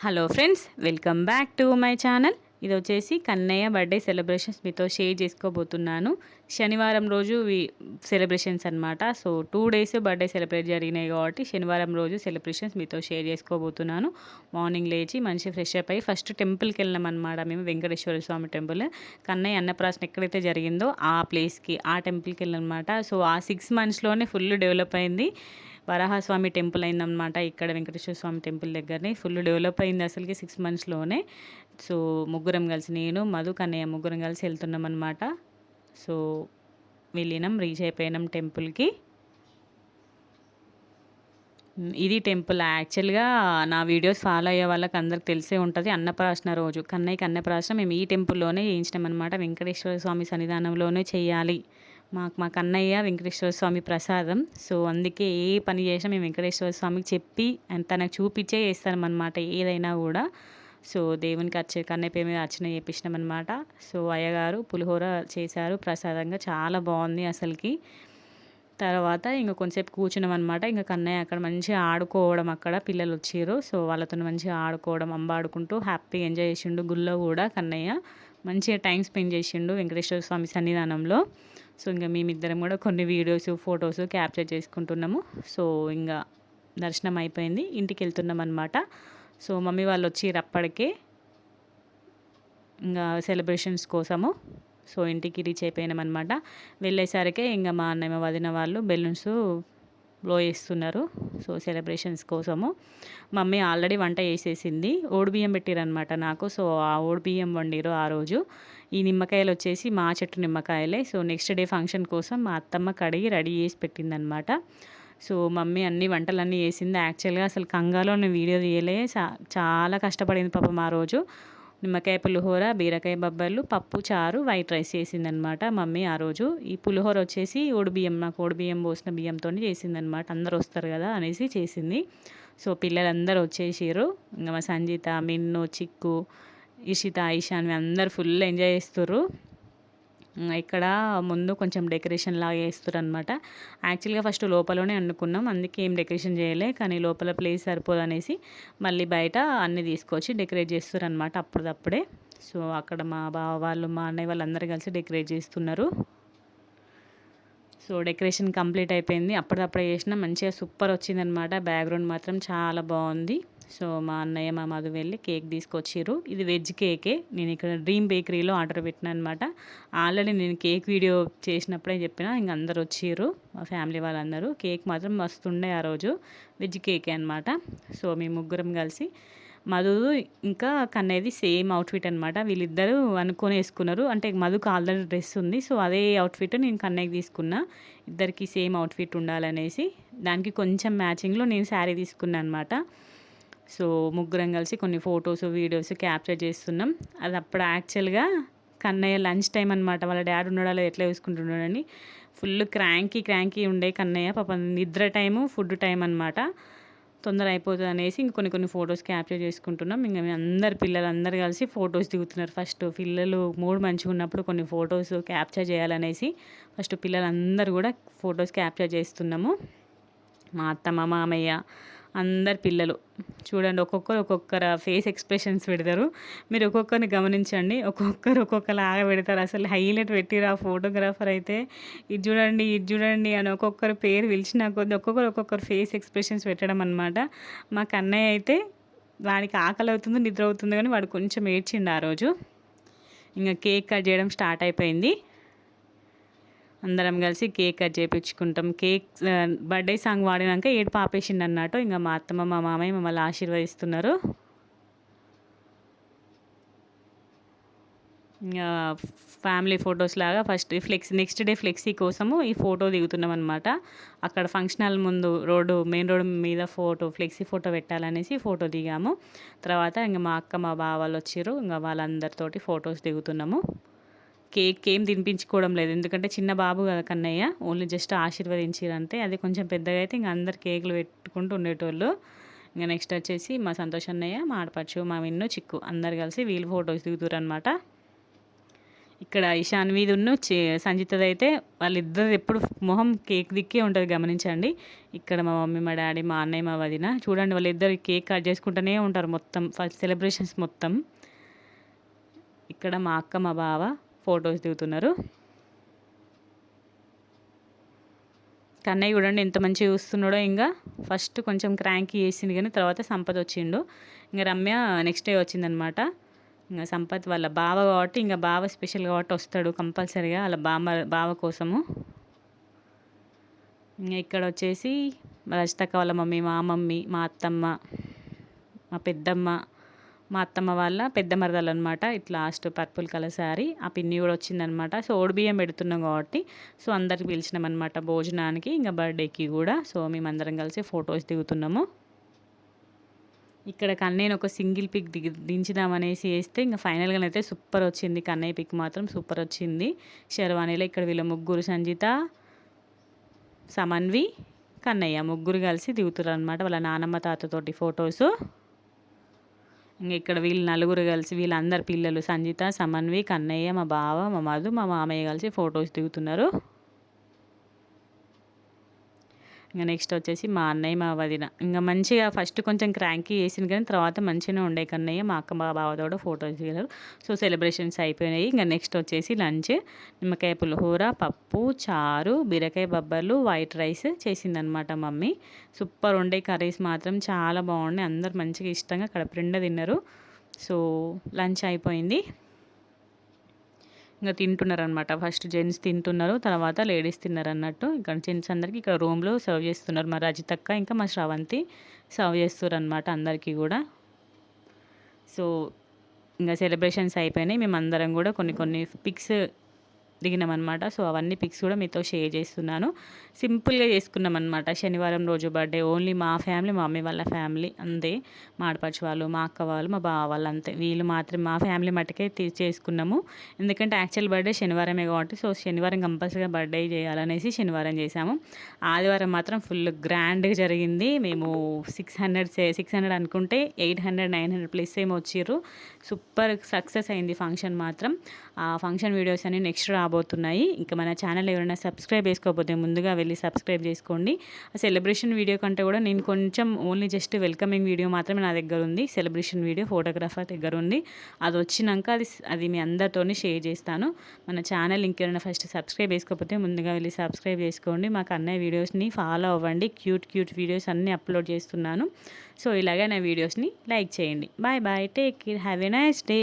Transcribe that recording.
Hello friends, welcome back to my channel. ఇది వచ్చేసి Kannayya birthday celebrations మీతో షేర్ చేసుకోబోతున్నాను. శనివారం రోజు సెలబ్రేషన్స్ అనమాట. సో 2 days బర్త్డే సెలబ్రేట్ జరిగినాయి కాబట్టి శనివారం రోజు సెలబ్రేషన్స్ మీతో షేర్ చేసుకోబోతున్నాను. మార్నింగ్ లేచి మంచి ఫ్రెష్ అప్ అయ్యి ఫస్ట్ టెంపుల్కి వెళ్ళాం అనమాట. మేము వెంకటేశ్వర స్వామి టెంపుల్, కన్నయ్య అన్నప్రాసన ఎక్కడైతే జరిగిందో ఆ ప్లేస్కి, ఆ టెంపుల్కి వెళ్ళామన్నమాట. సో ఆ 6 monthsలోనే ఫుల్ డెవలప్ అయింది. వరాహస్వామి టెంపుల్ అయిందనమాట. ఇక్కడ వెంకటేశ్వర స్వామి టెంపుల్ దగ్గరనే ఫుల్ డెవలప్ అయింది అసలుకి 6 monthsలోనే. సో ముగ్గురం కలిసి, నేను మధు కన్నయ్య ముగ్గురం కలిసి వెళ్తున్నాం అనమాట. సో వెళ్ళినాం, రీచ్ అయిపోయినాం టెంపుల్కి. ఇది టెంపుల్. యాక్చువల్గా నా వీడియోస్ ఫాలో అయ్యే వాళ్ళకి అందరికి తెలిసే ఉంటుంది. అన్నప్రాసన రోజు కన్నయ్యకి అన్నప్రాసన మేము ఈ టెంపుల్లోనే చేయించినాం అనమాట. వెంకటేశ్వర స్వామి సన్నిధానంలోనే చేయాలి. మా కన్నయ్య వెంకటేశ్వర స్వామి ప్రసాదం. సో అందుకే ఏ పని చేసినా మేము వెంకటేశ్వర స్వామికి చెప్పి అండ్ తనకు చూపించే చేస్తామన్నమాట ఏదైనా కూడా. సో దేవునికి కన్నయ్య పేరు మీద అర్చన చేపించినాం అనమాట. సో అయ్యగారు పులిహోర చేశారు ప్రసాదంగా, చాలా బాగుంది అసలుకి. తర్వాత ఇంక కొంచెంసేపు కూర్చున్నాం అనమాట. ఇంకా కన్నయ్య అక్కడ మంచిగా ఆడుకోవడం, అక్కడ పిల్లలు వచ్చారు. సో వాళ్ళతో మంచిగా ఆడుకోవడం, ఆడుకుంటూ హ్యాపీగా ఎంజాయ్ చేసిండు. గుళ్ళో కూడా కన్నయ్య మంచిగా టైం స్పెండ్ చేసిండు వెంకటేశ్వర స్వామి సన్నిధానంలో. సో ఇంకా మేమిద్దరం కూడా కొన్ని వీడియోస్, ఫొటోస్ క్యాప్చర్ చేసుకుంటున్నాము. సో ఇంకా దర్శనం అయిపోయింది, ఇంటికి వెళ్తున్నాం అనమాట. సో మమ్మీ వాళ్ళు వచ్చిర్రు అప్పటికే ఇంకా సెలబ్రేషన్స్ కోసము. సో ఇంటికి రీచ్ అయిపోయినాం అనమాట. వెళ్ళేసరికి ఇంకా మా అన్నయ్య వదిన వాళ్ళు బెలూన్స్ బ్లో చేస్తున్నారు. సో సెలబ్రేషన్స్ కోసము మమ్మీ ఆల్రెడీ వంట చేసేసింది. ఓడిబియ్యం పెట్టిరనమాట నాకు. సో ఆ ఓడిబియ్యం వండిరు ఆ రోజు. ఈ నిమ్మకాయలు వచ్చేసి మా చెట్టు నిమ్మకాయలే. సో నెక్స్ట్ డే ఫంక్షన్ కోసం మా అత్తమ్మ కడిగి రెడీ చేసి పెట్టిందనమాట. సో మమ్మీ అన్ని వంటలన్నీ చేసింది. యాక్చువల్గా అసలు కంగాలో నేను వీడియో తీయలే, చాలా కష్టపడింది పాపం ఆ రోజు. నిమ్మకాయ పులిహోర, బీరకాయ బబ్బర్లు, పప్పు చారు, వైట్ రైస్ చేసిందనమాట మమ్మీ ఆ రోజు. ఈ పులిహోర వచ్చేసి ఓడిబియ్యం, నాకు ఓడిబియ్యం పోసిన బియ్యంతో చేసిందనమాట. అందరు వస్తారు కదా అనేసి చేసింది. సో పిల్లలందరూ వచ్చేసారు. ఇంకా మా సంజిత, మిన్ను, చిక్కు, ఇషిత, ఈశాన్వి అందరు ఫుల్ ఎంజాయ్ చేస్తుర్రు. ఇక్కడ ముందు కొంచెం డెకరేషన్ లాగా చేస్తారు అనమాట. యాక్చువల్గా ఫస్ట్ లోపలనే అనుకున్నాం, అందుకే ఏం డెకరేషన్ చేయలే. కానీ లోపల ప్లేస్ సరిపోదు అనేసి మళ్ళీ బయట అన్నీ తీసుకొచ్చి డెకరేట్ చేస్తారు అనమాట అప్పటిదప్పుడే. సో అక్కడ మా బావ వాళ్ళు, మా అన్నయ్య వాళ్ళు అందరూ కలిసి డెకరేట్ చేస్తున్నారు. సో డెకరేషన్ కంప్లీట్ అయిపోయింది. అప్పటిదప్పుడే చేసిన మంచిగా సూపర్ వచ్చిందనమాట. బ్యాక్గ్రౌండ్ మాత్రం చాలా బాగుంది. సో మా అన్నయ్య, మా మధు వెళ్ళి కేక్ తీసుకొచ్చిర్రు. ఇది వెజ్ కేకే. నేను ఇక్కడ డ్రీమ్ బేకరీలో ఆర్డర్ పెట్టినా అనమాట. ఆల్రెడీ నేను కేక్ వీడియో చేసినప్పుడే చెప్పిన, ఇంక అందరు వచ్చిర్రు మా ఫ్యామిలీ వాళ్ళందరూ. కేక్ మాత్రం మస్తుండే ఆ రోజు. వెజ్ కేకే అనమాట. సో మేము ముగ్గురం కలిసి, మధు ఇంకా కన్నయ్యది సేమ్ అవుట్ఫిట్ అనమాట. వీళ్ళిద్దరూ అనుకొని వేసుకున్నారు. అంటే మధుకు ఆల్రెడీ డ్రెస్ ఉంది. సో అదే అవుట్ఫిట్ నేను కన్నయ్యకి తీసుకున్నా. ఇద్దరికి సేమ్ అవుట్ఫిట్ ఉండాలనేసి దానికి కొంచెం మ్యాచింగ్లో నేను శారీ తీసుకున్నాను అనమాట. సో ముగ్గురం కలిసి కొన్ని ఫొటోస్, వీడియోస్ క్యాప్చర్ చేస్తున్నాం. అది అప్పుడు యాక్చువల్గా కన్నయ్య లంచ్ టైం అనమాట. వాళ్ళ డాడీ ఉన్నాడో ఎట్లా చూసుకుంటున్నాడని ఫుల్ క్రాంకీ ఉండే కన్నయ్య. పాపం నిద్ర టైము, ఫుడ్ టైం అనమాట. తొందర అయిపోతుంది అనేసి కొన్ని ఫొటోస్ క్యాప్చర్ చేసుకుంటున్నాం. ఇంకా మేము పిల్లలందరూ కలిసి ఫొటోస్ దిగుతున్నారు. ఫస్ట్ పిల్లలు మూడ్ మంచిగా ఉన్నప్పుడు కొన్ని ఫొటోస్ క్యాప్చర్ చేయాలనేసి ఫస్ట్ పిల్లలందరూ కూడా ఫొటోస్ క్యాప్చర్ చేస్తున్నాము. మా అత్తమ్మ, మామయ్య, అందరు పిల్లలు చూడండి, ఒక్కొక్కరు ఫేస్ ఎక్స్ప్రెషన్స్ పెడతారు. మీరు ఒక్కొక్కరిని గమనించండి, ఒక్కొక్కలాగా పెడతారు. అసలు హైలైట్ పెట్టిరు ఆ ఫోటోగ్రాఫర్ అయితే. ఇది చూడండి అని ఒక్కొక్కరు పేరు పిలిచిన కొద్ది ఒక్కొక్కరు ఫేస్ ఎక్స్ప్రెషన్స్ పెట్టడం అనమాట. మా కన్నయ్య అయితే వాడికి ఆకలి అవుతుందో నిద్ర అవుతుందో కానీ వాడు కొంచెం ఏడ్చిండు ఆ రోజు. ఇంకా కేక్ కట్ చేయడం స్టార్ట్ అయిపోయింది. అందరం కలిసి కేక్ కట్ చేయించుకుంటాం. కేక్ బర్త్డే సాంగ్ వాడినాక ఏడుపు ఆపేసిండు అన్నట్టు. ఇంకా మా అత్తమ్మ, మా మామయ్య మమ్మల్ని ఆశీర్వదిస్తున్నారు. ఇంకా ఫ్యామిలీ ఫొటోస్ లాగా ఫస్ట్ నెక్స్ట్ డే ఫ్లెక్సీ కోసము ఈ ఫోటో దిగుతున్నాం అనమాట. అక్కడ ఫంక్షన్ హాల్ ముందు మెయిన్ రోడ్ మీద ఫ్లెక్సీ ఫోటో పెట్టాలనేసి ఫోటో దిగాము. తర్వాత ఇంకా మా అక్క, మా బావ వాళ్ళు వచ్చారు. ఇంకా వాళ్ళందరితోటి ఫొటోస్ దిగుతున్నాము. కేక్ ఏం తినిపించుకోవడం లేదు, ఎందుకంటే చిన్న బాబు కదా కన్నయ్య, ఓన్లీ జస్ట్ ఆశీర్వదించారంతే. అది కొంచెం పెద్దగా అయితే ఇంకా అందరు కేకులు పెట్టుకుంటూ ఉండేటోళ్ళు. ఇంకా నెక్స్ట్ వచ్చేసి మా సంతోష్ అన్నయ్య, మా ఆడపడుచు, మా విన్ను, చిక్కు అందరు కలిసి వీళ్ళు ఫొటోస్ దిగుతారు అనమాట. ఇక్కడ ఇషాన్విదును సంజితదైతే వాళ్ళిద్దరు ఎప్పుడు మొహం కేక్ దిక్కే ఉంటుంది గమనించండి. ఇక్కడ మా మమ్మీ, మా డాడీ, మా అన్నయ్య, మా వదిన చూడండి వాళ్ళిద్దరు కేక్ కట్ చేసుకుంటూనే ఉంటారు మొత్తం ఫస్ట్ సెలబ్రేషన్స్ మొత్తం. ఇక్కడ మా అక్క, మా బావ ఫొటోస్ దిగుతున్నారు. కన్నయ్య చూడండి ఎంత మంచిగా చూస్తున్నాడో. ఇంకా ఫస్ట్ కొంచెం క్రాంకీ చేసింది కానీ తర్వాత సంపత్ వచ్చిండు. ఇంకా రమ్య నెక్స్ట్ డే వచ్చిందనమాట. ఇంకా సంపత్ వాళ్ళ బావ కాబట్టి ఇంకా బావ స్పెషల్ కాబట్టి వస్తాడు కంపల్సరీగా వాళ్ళ బావ కోసము. ఇంకా ఇక్కడ వచ్చేసి రజితక్క వాళ్ళ మమ్మీ, మా మమ్మీ, మా అత్తమ్మ, మా పెద్దమ్మ, మా అత్తమ్మ వాళ్ళ పెద్ద మరదలు అనమాట. ఇట్లా లాస్ట్ పర్పుల్ కలర్ శారీ ఆ పిన్ని కూడా వచ్చిందనమాట. సో బియ్యం పెడుతున్నాం కాబట్టి సో అందరికి పిలిచినాం అనమాట భోజనానికి, ఇంకా బర్త్డేకి కూడా. సో మేమందరం కలిసి ఫొటోస్ దిగుతున్నాము. ఇక్కడ కన్నయ్యని ఒక సింగిల్ పిక్ దించుదామనేసి వేస్తే ఇంకా ఫైనల్గానైతే సూపర్ వచ్చింది. కన్నయ్య పిక్ మాత్రం సూపర్ వచ్చింది. శర్వానీలో ఇక్కడ వీళ్ళ ముగ్గురు సంజిత, సమన్వి, కన్నయ్య ముగ్గురు కలిసి దిగుతారు అనమాట వాళ్ళ నానమ్మ తాతతోటి ఫొటోస్. ఇంకా ఇక్కడ వీళ్ళు నలుగురు కలిసి వీళ్ళందరు పిల్లలు సంజిత, సమన్వి, కన్నయ్య, మా బావ, మా మధు, మా మామయ్య కలిసి ఫొటోస్ దిగుతున్నారు. ఇంకా నెక్స్ట్ వచ్చేసి మా అన్నయ్య, మా వదిన ఇంకా మంచిగా ఫస్ట్ కొంచెం క్రాంకీ చేసింది కానీ తర్వాత మంచిగానే ఉండే కన్నయ్య. మా అక్క, మా బావతో కూడా ఫొటోస్ దిగారు. సో సెలబ్రేషన్స్ అయిపోయినాయి. ఇంకా నెక్స్ట్ వచ్చేసి లంచ్ నిమ్మకాయ పులిహోర, పప్పు, చారు, బీరకాయ బబ్బర్లు, వైట్ రైస్ చేసిందనమాట మమ్మీ. సూపర్ ఉండే కర్రీస్ మాత్రం చాలా బాగున్నాయి. అందరు మంచిగా ఇష్టంగా కడుపు నిండా తిన్నారు. సో లంచ్ అయిపోయింది. ఇంకా తింటున్నారనమాట. ఫస్ట్ జెంట్స్ తింటున్నారు, తర్వాత లేడీస్ తిన్నారు అన్నట్టు. ఇక్కడ జెంట్స్ అందరికీ ఇక్కడ రూమ్లో సర్వ్ చేస్తున్నారు. మా రజితక్క ఇంకా మా శ్రవంతి సర్వ్ చేస్తారు అనమాట అందరికీ కూడా. సో ఇంకా సెలబ్రేషన్స్ అయిపోయినాయి. మేమందరం కూడా కొన్ని పిక్స్ దిగినామన్నమాట. సో అవన్నీ పిక్స్ కూడా మీతో షేర్ చేస్తున్నాను. సింపుల్గా చేసుకున్నాం అనమాట శనివారం రోజు బర్త్డే. ఓన్లీ మా ఫ్యామిలీ, మా మమ్మీ వాళ్ళ ఫ్యామిలీ అంతే. మా ఆడపడుచు వాళ్ళు, మా అక్క వాళ్ళు, మా బావ వాళ్ళు అంతే. వీళ్ళు మాత్రం మా ఫ్యామిలీ మట్టుకే చేసుకున్నాము. ఎందుకంటే యాక్చువల్ బర్త్డే శనివారమే కాబట్టి సో శనివారం కంపల్సరీగా బర్త్డే చేయాలనేసి శనివారం చేసాము. ఆదివారం మాత్రం ఫుల్ గ్రాండ్గా జరిగింది. మేము 600 అనుకుంటే 800, 900 ప్లస్ ఏమో వచ్చిర్రు. సూపర్ సక్సెస్ అయింది ఫంక్షన్ మాత్రం. ఆ ఫంక్షన్ వీడియోస్ అన్ని నెక్స్ట్ రాబోతున్నాయి. ఇంకా మన ఛానల్ ఎవరైనా సబ్స్క్రైబ్ చేసుకోకపోతే ముందుగా వెళ్ళి సబ్స్క్రైబ్ చేసుకోండి. ఆ సెలబ్రేషన్ వీడియో కంటే కూడా నేను కొంచెం ఓన్లీ జస్ట్ వెల్కమింగ్ వీడియో మాత్రమే నా దగ్గర ఉంది. సెలబ్రేషన్ వీడియో ఫోటోగ్రాఫర్ దగ్గర ఉంది. అది వచ్చినాక అది మీ అందరితోని షేర్ చేస్తాను. మన ఛానల్ ఇంకెవరైనా ఫస్ట్ సబ్స్క్రైబ్ చేసుకోకపోతే ముందుగా వెళ్ళి సబ్స్క్రైబ్ చేసుకోండి. మాకు అన్నయ్య వీడియోస్ని ఫాలో అవ్వండి. క్యూట్ వీడియోస్ అన్నీ అప్లోడ్ చేస్తున్నాను. సో ఇలాగే నా వీడియోస్ని లైక్ చేయండి. Bye take care, have a nice day.